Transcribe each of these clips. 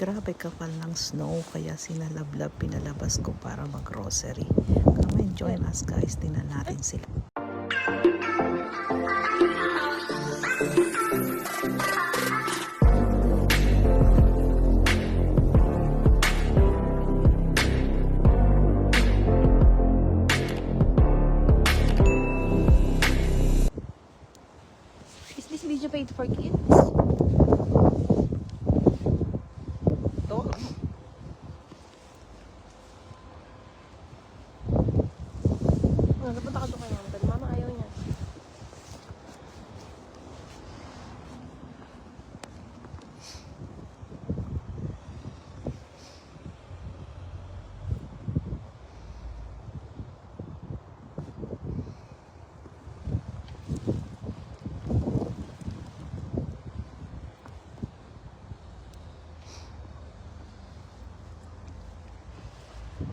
grabe kapal ng snow kaya sinalablab pinalabas ko para mag-grocery. Come and join us guys, tingnan natin sila. Is this video paid for kids? To? Napunta ka doon kay mama. Mama ayaw niya.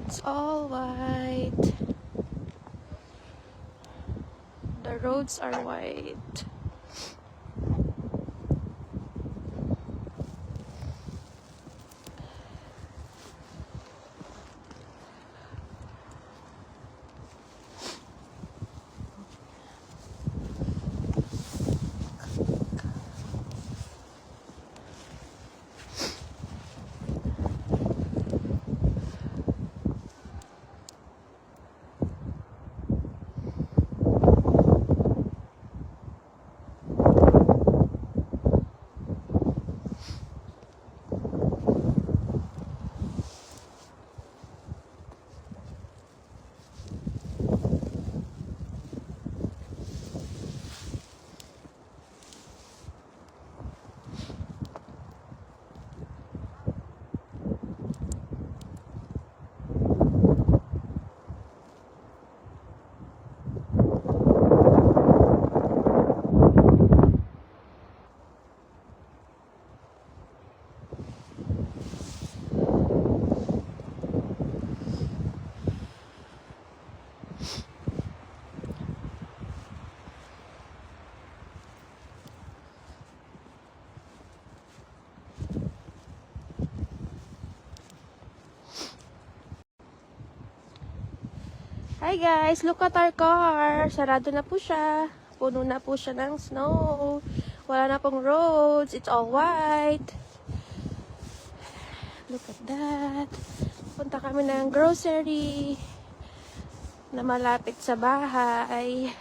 It's all white. The roads are white. Hi guys, look at our car. Sarado na po siya. Puno na po siya ng snow. Wala na pong roads. It's all white. Look at that. Punta kami ng grocery na malapit sa bahay.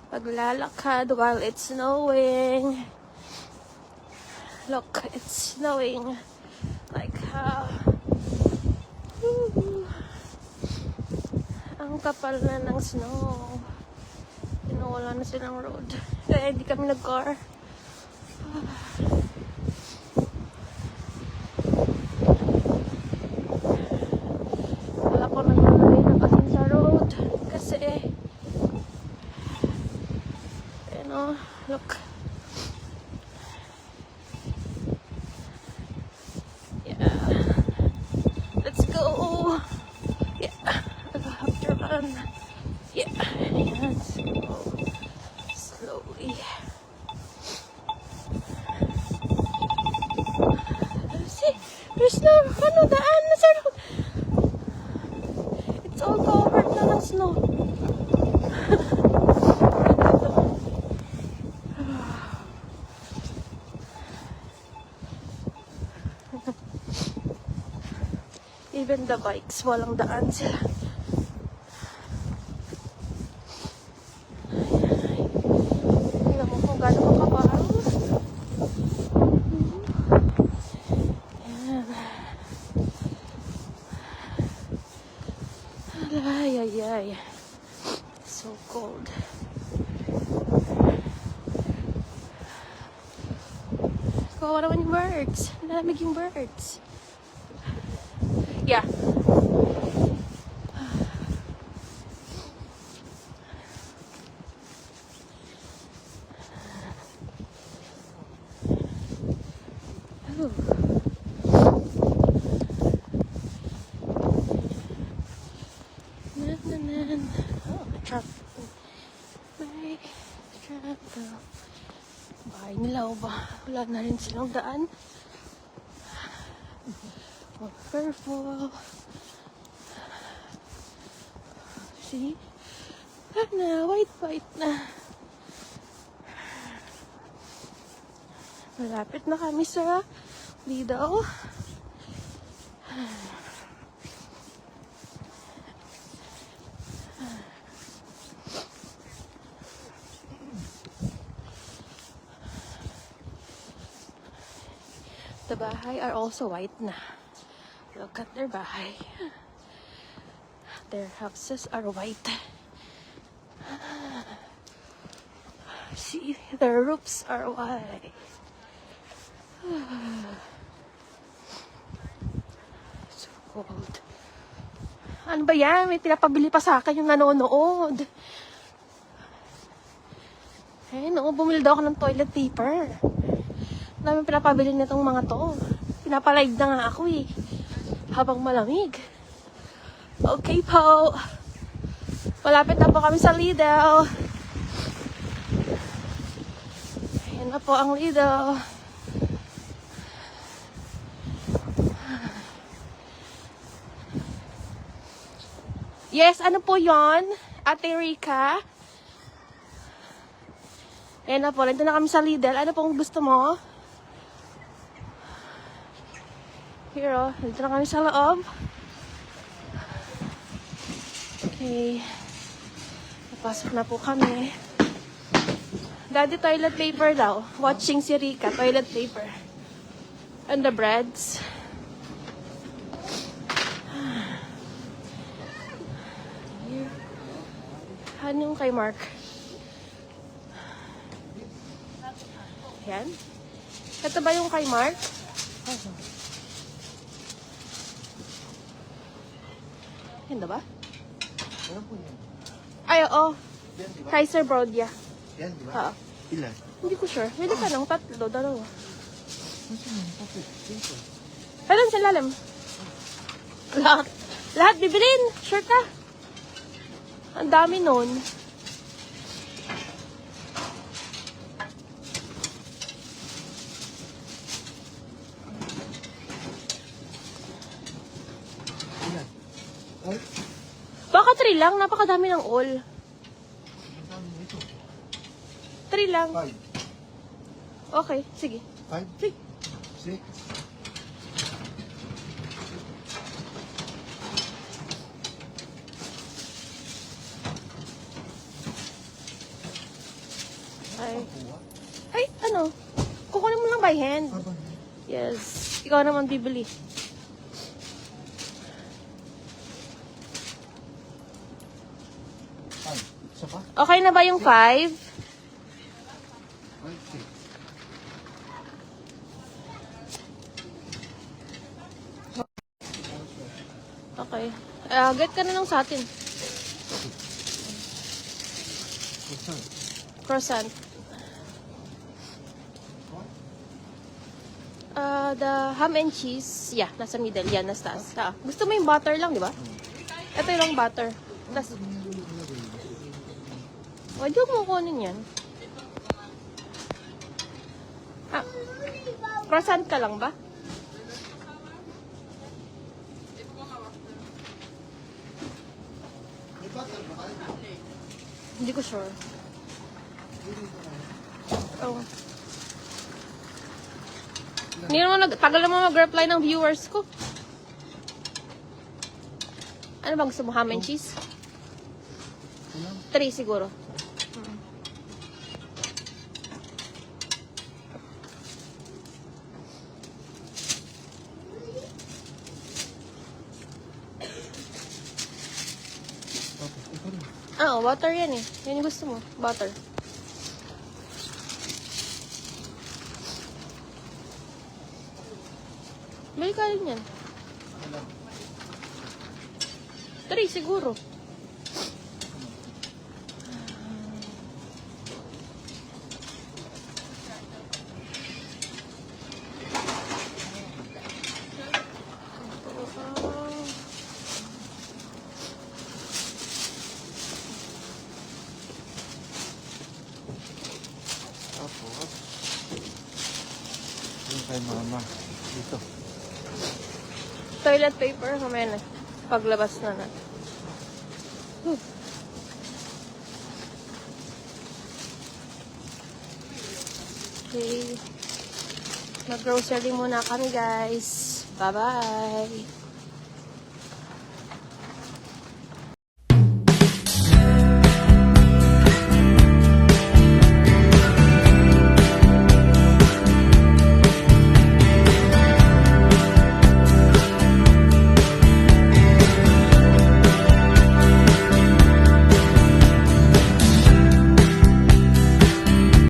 Paglalakad while it's snowing. Look, it's snowing. Like how... Ang kapal na ng snow. Wala na silang road. Kaya hindi kami nag-car. Wala po naglalagay na kasi sa road. Kasi, look. Yeah. Let's go. Yeah. Yeah, let's go slowly. See, there's no daan na sa road. It's all covered na ng snow. Even the bikes, walang daan sila. Ay. So cold. Kawawa naman yung birds. Nalamig yung birds. Yeah. Ooh. Truck. May truck. Bahay nila o ba? Wala na rin silang daan. Oh, purple. See? Na, white na. Malapit na kami sa Lido. The bahay are also white na. Look at their bahay. Their houses are white. See, their roofs are white. So cold. Ano ba yan? May pinapabili pa sa akin yung nanonood. Eh, no, bumili daw ako ng toilet paper. Dami pinapabili nitong mga to. Pinapalive na nga ako eh. Habang malamig. Okay po. Malapit na po kami sa Lidl. Ayan na po ang Lidl. Yes, ano po yon, Ate Rika? Ayan na po, nandito na kami sa Lidl. Ano pong gusto mo? Here, oh. Nandito na kami sa loob. Okay. Napasok na po kami. Daddy, toilet paper daw. Watching si Rika, toilet paper. And the breads. Here. Ano yung kay Mark? Yan. Ito ba yung kay Mark? Yan ba? Ano po yan? Ay, oo. Yan, di ba? Kaiser Brodia. Yan, di ba? Ha. Ilan? Hindi ko sure. Pwede ka ng tatlo, dalawa. Ano yan? Bakit? Dito. Kailan sa lalim? Lahat. Lahat bibilin. Sure ka? Ang dami nun. Ilan? Ay, Baka 3 lang. Napakadami ng all. ang dami nito. 3 lang. 5. Okay, sige. 5? Sige. 6? Ay. Ay, ano? Kukunin mo lang by hand. Yes. Ikaw naman bibili. 5. Isa pa? Okay na ba yung 5? 5, 6. Okay. Get ka na lang sa atin. Saan? Croissant. The ham and cheese. Yeah, nasa middle. Yan, nasa taas. Gusto mo yung butter lang, di ba? Ito yung butter. Tas, wag mo kunin yan. Croissant ka lang ba? Hindi ko sure. Oh. Hindi naman tagal naman mag-reply ng viewers ko. Ano bang gusto mo? Ham and cheese? 3 siguro. Butter yan eh. Yan yung gusto mo. Butter. Bili ka rin yan. 3 siguro. Tapos, yung kay mama. Dito. Toilet paper, mamaya na. Paglabas na natin. Okay. Mag-grocery muna kami, guys. Bye-bye.